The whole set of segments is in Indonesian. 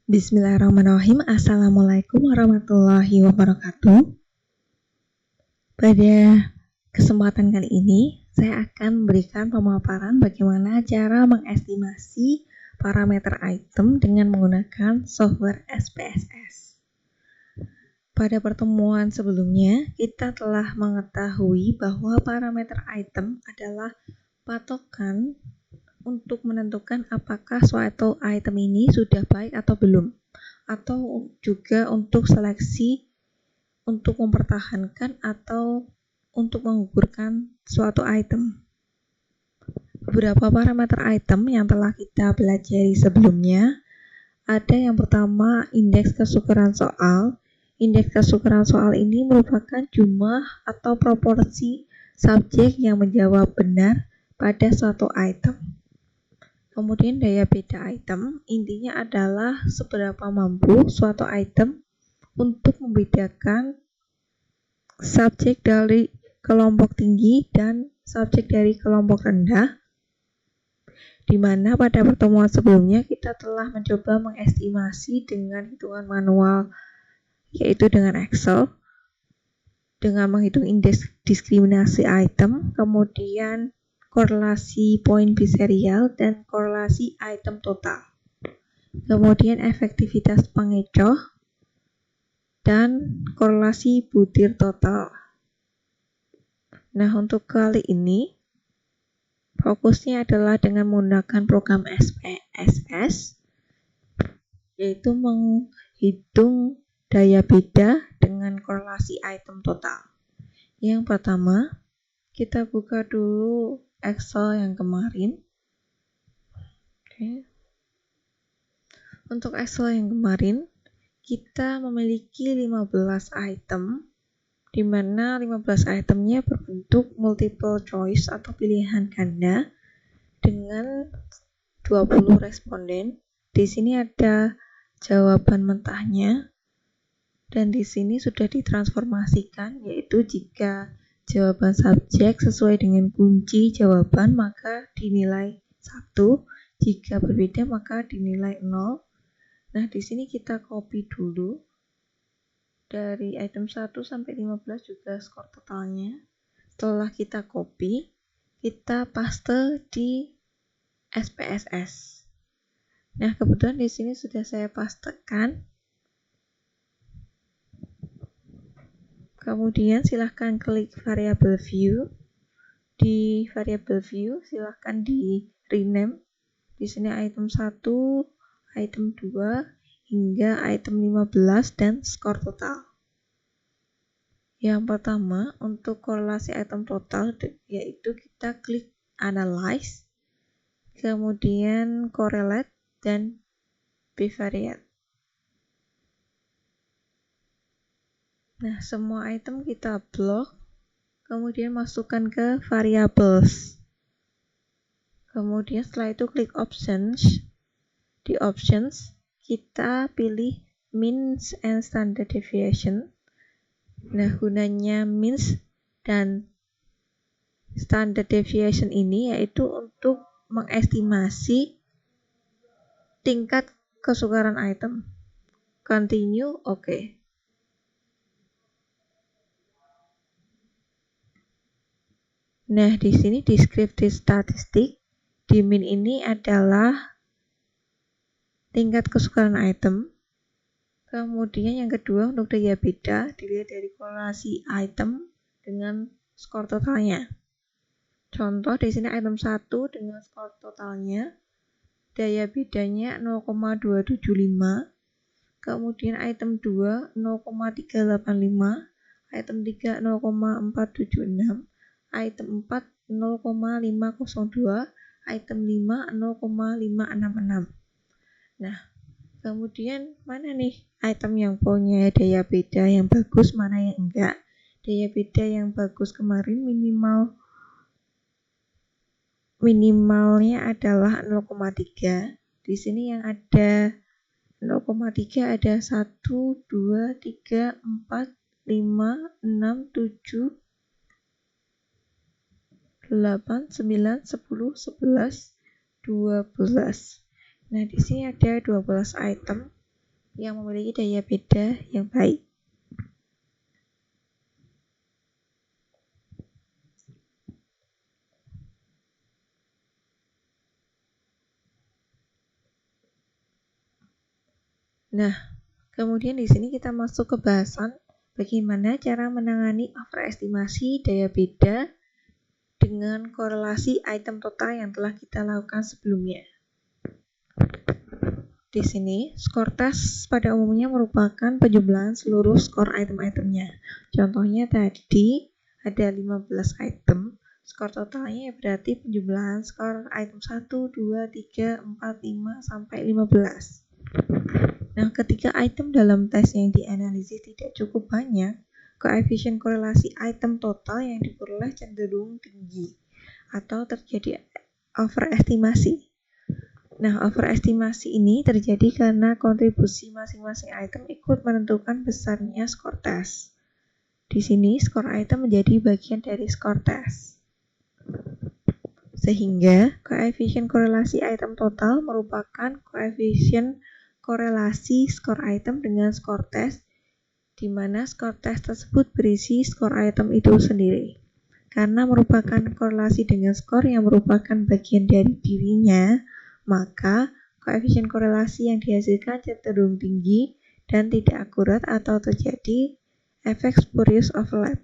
Bismillahirrahmanirrahim. Assalamualaikum warahmatullahi wabarakatuh. Pada kesempatan kali ini, saya akan memberikan pemaparan bagaimana cara mengestimasi parameter item dengan menggunakan software SPSS. Pada pertemuan sebelumnya, kita telah mengetahui bahwa parameter item adalah patokan untuk menentukan apakah suatu item ini sudah baik atau belum, atau juga untuk seleksi untuk mempertahankan atau untuk menggugurkan suatu item. Beberapa parameter item yang telah kita pelajari sebelumnya, ada yang pertama indeks kesukaran soal. Indeks kesukaran soal ini merupakan jumlah atau proporsi subjek yang menjawab benar pada suatu item. Kemudian daya beda item, intinya adalah seberapa mampu suatu item untuk membedakan subjek dari kelompok tinggi dan subjek dari kelompok rendah, di mana pada pertemuan sebelumnya kita telah mencoba mengestimasi dengan hitungan manual, yaitu dengan Excel, dengan menghitung indeks diskriminasi item, kemudian korelasi poin biserial dan korelasi item total. Kemudian efektivitas pengecoh dan korelasi butir total. Nah, untuk kali ini fokusnya adalah dengan menggunakan program SPSS, yaitu menghitung daya beda dengan korelasi item total. Yang pertama, kita buka dulu Excel yang kemarin. Untuk Excel yang kemarin, kita memiliki 15 item, di mana 15 itemnya berbentuk multiple choice atau pilihan ganda dengan 20 responden. Di sini ada jawaban mentahnya, dan di sini sudah ditransformasikan, yaitu jika jawaban subjek sesuai dengan kunci jawaban maka dinilai 1, jika berbeda maka dinilai 0. Nah, di sini kita copy dulu dari item 1 sampai 15 juga skor totalnya. Setelah kita copy, kita paste di SPSS. Nah, kebetulan di sini sudah saya pastekan. Kemudian silahkan klik variable view. Di variable view silahkan di rename. Di sini item 1, item 2 hingga item 15 dan skor total. Yang pertama, untuk korelasi item total, yaitu kita klik analyze, kemudian correlate dan bivariate. Nah, semua item kita blok, kemudian masukkan ke variables. Kemudian setelah itu klik options. Di options, kita pilih means and standard deviation. Nah, gunanya means dan standard deviation ini yaitu untuk mengestimasi tingkat kesukaran item. Continue, oke. Nah, di sini descriptive statistik, di min ini adalah tingkat kesukaran item. Kemudian yang kedua, untuk daya beda dilihat dari korelasi item dengan skor totalnya. Contoh di sini item 1 dengan skor totalnya daya bedanya 0,275. Kemudian item 2 0,385, item 3 0,476, item 4 0,502, item 5 0,566. Nah, kemudian mana nih item yang punya daya beda yang bagus, mana yang enggak? Daya beda yang bagus kemarin minimalnya adalah 0,3. Di sini yang ada 0,3 ada 1, 2, 3, 4, 5, 6, 7, 8, 9, 10, 11, 12. Nah, di sini ada 12 item. yang memiliki daya beda yang baik. Nah, kemudian di sini kita masuk ke bahasan bagaimana cara menangani overestimasi daya beda dengan korelasi item total yang telah kita lakukan sebelumnya. Di sini, skor tes pada umumnya merupakan penjumlahan seluruh skor item-itemnya. Contohnya tadi ada 15 item, skor totalnya berarti penjumlahan skor item 1, 2, 3, 4, 5, sampai 15. Nah, ketika item dalam tes yang dianalisis tidak cukup banyak, koefisien korelasi item total yang diperoleh cenderung tinggi atau terjadi overestimasi. Nah, overestimasi ini terjadi karena kontribusi masing-masing item ikut menentukan besarnya skor tes. Di sini, skor item menjadi bagian dari skor tes. Sehingga, koefisien korelasi item total merupakan koefisien korelasi skor item dengan skor tes, di mana skor tes tersebut berisi skor item itu sendiri. Karena merupakan korelasi dengan skor yang merupakan bagian dari dirinya, maka koefisien korelasi yang dihasilkan cenderung tinggi dan tidak akurat atau terjadi efek spurious overlap.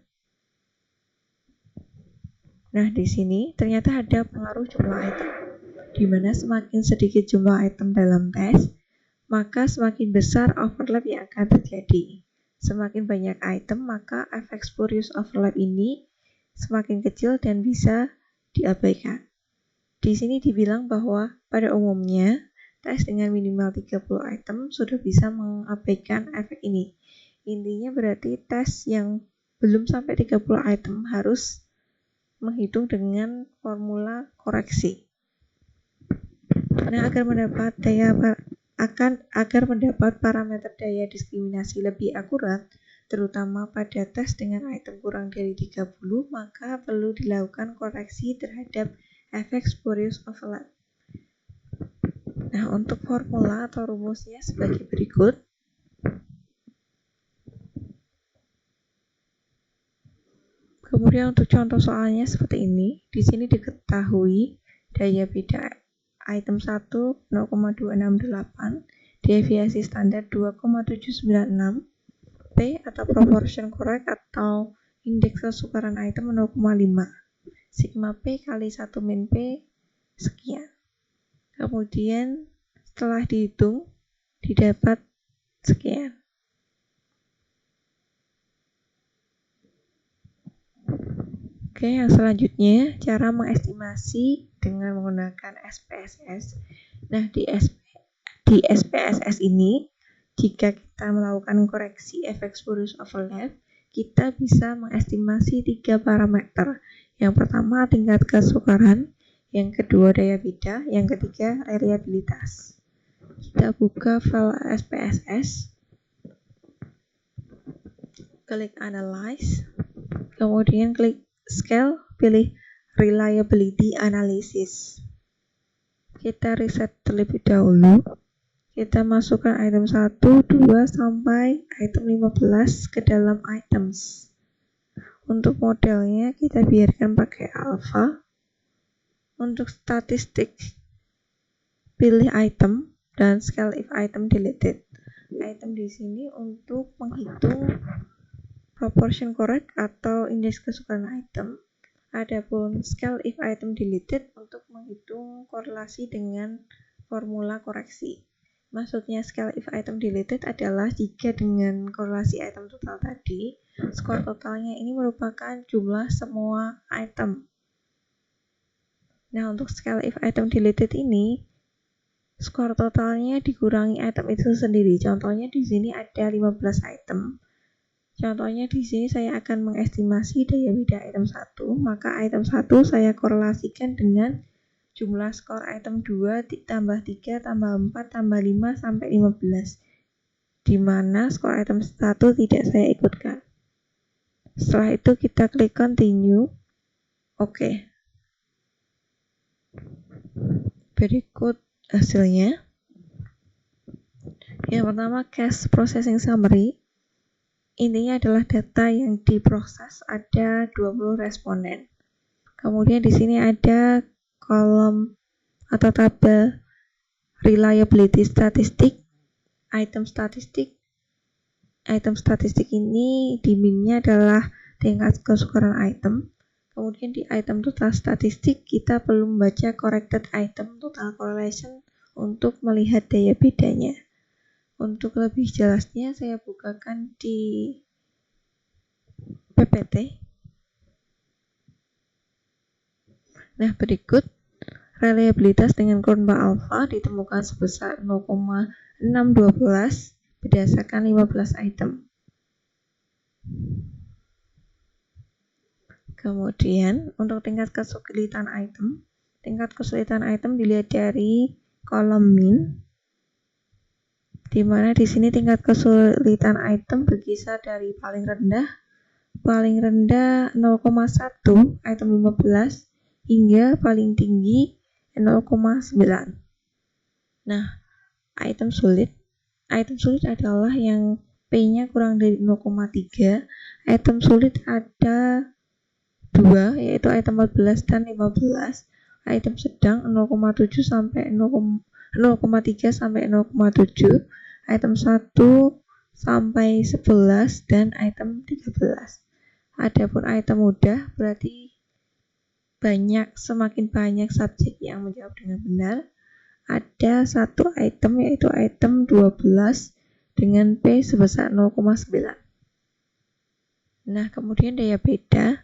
Nah, di sini ternyata ada pengaruh jumlah item, di mana semakin sedikit jumlah item dalam tes, maka semakin besar overlap yang akan terjadi. Semakin banyak item, maka efek spurious overlap ini semakin kecil dan bisa diabaikan. Di sini dibilang bahwa pada umumnya tes dengan minimal 30 item sudah bisa mengabaikan efek ini. Intinya berarti tes yang belum sampai 30 item harus menghitung dengan formula koreksi. Nah, agar mendapat parameter daya diskriminasi lebih akurat, terutama pada tes dengan item kurang dari 30, maka perlu dilakukan koreksi terhadap efek spurious overlap. Nah, untuk formula atau rumusnya sebagai berikut. Kemudian untuk contoh soalnya seperti ini. Di sini diketahui daya beda item 1 0,268, deviasi standar 2,796, P atau proportion correct atau indeks kesukaran item 0,5. Sigma P kali 1 min P sekian. Kemudian setelah dihitung didapat sekian. Oke, yang selanjutnya cara mengestimasi dengan menggunakan SPSS. Nah, di SPSS ini jika kita melakukan koreksi efek spurious overlap, kita bisa mengestimasi 3 parameter. Yang pertama tingkat kesukaran, yang kedua daya beda, yang ketiga reliabilitas. Kita buka file SPSS, klik analyze, kemudian klik scale, pilih reliability analysis. Kita reset terlebih dahulu. Kita masukkan item 1, 2, sampai item 15 ke dalam items. Untuk modelnya kita biarkan pakai alpha. Untuk statistik, pilih item dan scale if item deleted. Item di sini untuk menghitung proportion correct atau indeks kesukaran item. Adapun scale if item deleted untuk menghitung korelasi dengan formula koreksi. Maksudnya scale if item deleted adalah jika dengan korelasi item total tadi, skor totalnya ini merupakan jumlah semua item. Nah, untuk scale if item deleted ini, skor totalnya dikurangi item itu sendiri. Contohnya di sini ada 15 item. Contohnya di sini saya akan mengestimasi daya beda item 1, maka item 1 saya korelasikan dengan jumlah skor item 2 tambah 3 tambah 4 tambah 5 sampai 15, di mana skor item 1 tidak saya ikutkan. Setelah itu kita klik continue. Oke. Berikut hasilnya. Yang pertama, cache processing summary. Intinya adalah data yang diproses, ada 20 responden. Kemudian di sini ada kolom atau tabel reliability statistik, item statistik. Item statistik ini di min-nya adalah tingkat kesukaran item. Kemudian di item total statistik kita perlu membaca corrected item total correlation untuk melihat daya bedanya. Untuk lebih jelasnya saya bukakan di PPT. Nah, berikut reliabilitas dengan kurva alfa ditemukan sebesar 0,612 berdasarkan 15 item. Kemudian untuk tingkat kesulitan item dilihat dari kolom min, di mana di sini tingkat kesulitan item berkisar dari paling rendah 0,1 item 15 hingga paling tinggi 0,9. Nah, item sulit adalah yang P-nya kurang dari 0,3. Item sulit ada 2, yaitu item 14 dan 15. Item sedang 0,7 sampai 0,3 sampai 0,7. Item 1 sampai 11 dan item 13. Adapun item mudah berarti semakin banyak subjek yang menjawab dengan benar. Ada satu item yaitu item 12 dengan P sebesar 0,9. Nah, kemudian daya beda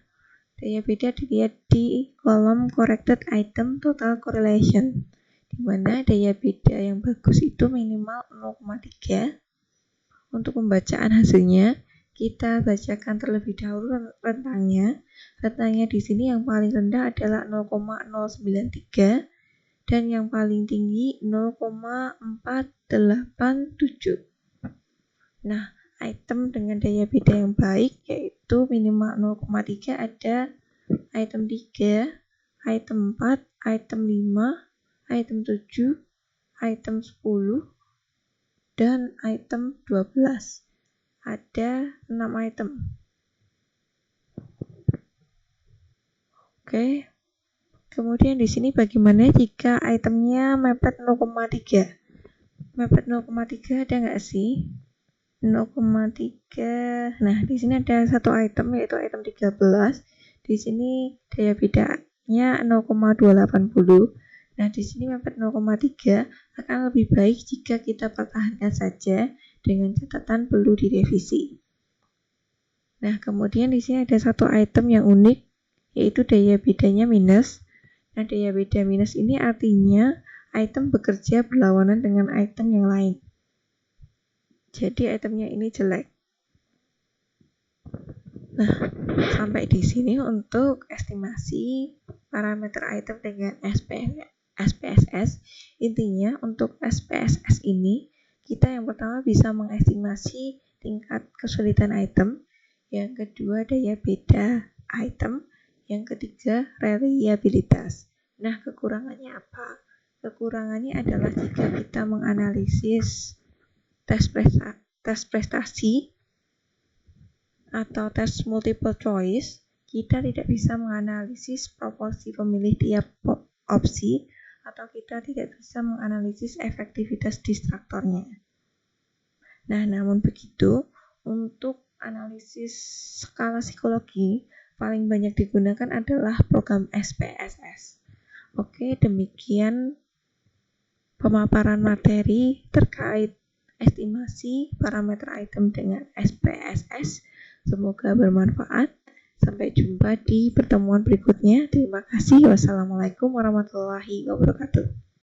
dilihat di kolom corrected item total correlation, di mana daya beda yang bagus itu minimal 0,3. Untuk pembacaan hasilnya, kita bacakan terlebih dahulu rentangnya. Rentangnya di sini yang paling rendah adalah 0,093 dan yang paling tinggi 0,487. Nah, item dengan daya beda yang baik yaitu minimal 0,3 ada item 3, item 4, item 5, item 7, item 10, dan item 12. Ada 6 item. Oke. Kemudian di sini bagaimana jika itemnya mepet 0,3? Mepet 0,3 ada nggak sih? 0,3. Nah, di sini ada satu item yaitu item 13. Di sini daya bedanya 0,280. Nah, di sini mepet 0,3 akan lebih baik jika kita pertahankan saja dengan catatan perlu direvisi. Nah, kemudian di sini ada satu item yang unik yaitu daya bedanya minus. Nah, daya beda minus ini artinya item bekerja berlawanan dengan item yang lain. Jadi itemnya ini jelek. Nah, sampai di sini untuk estimasi parameter item dengan SPSS. Intinya untuk SPSS ini kita yang pertama bisa mengestimasi tingkat kesulitan item, yang kedua daya beda item, yang ketiga reliabilitas. Nah, kekurangannya apa? Kekurangannya adalah jika kita menganalisis tes prestasi atau tes multiple choice, kita tidak bisa menganalisis proporsi pemilih tiap opsi atau kita tidak bisa menganalisis efektivitas distraktornya. Nah, namun begitu, untuk analisis skala psikologi paling banyak digunakan adalah program SPSS. Oke, demikian pemaparan materi terkait estimasi parameter item dengan SPSS. Semoga bermanfaat. Sampai jumpa di pertemuan berikutnya. Terima kasih. Wassalamualaikum warahmatullahi wabarakatuh.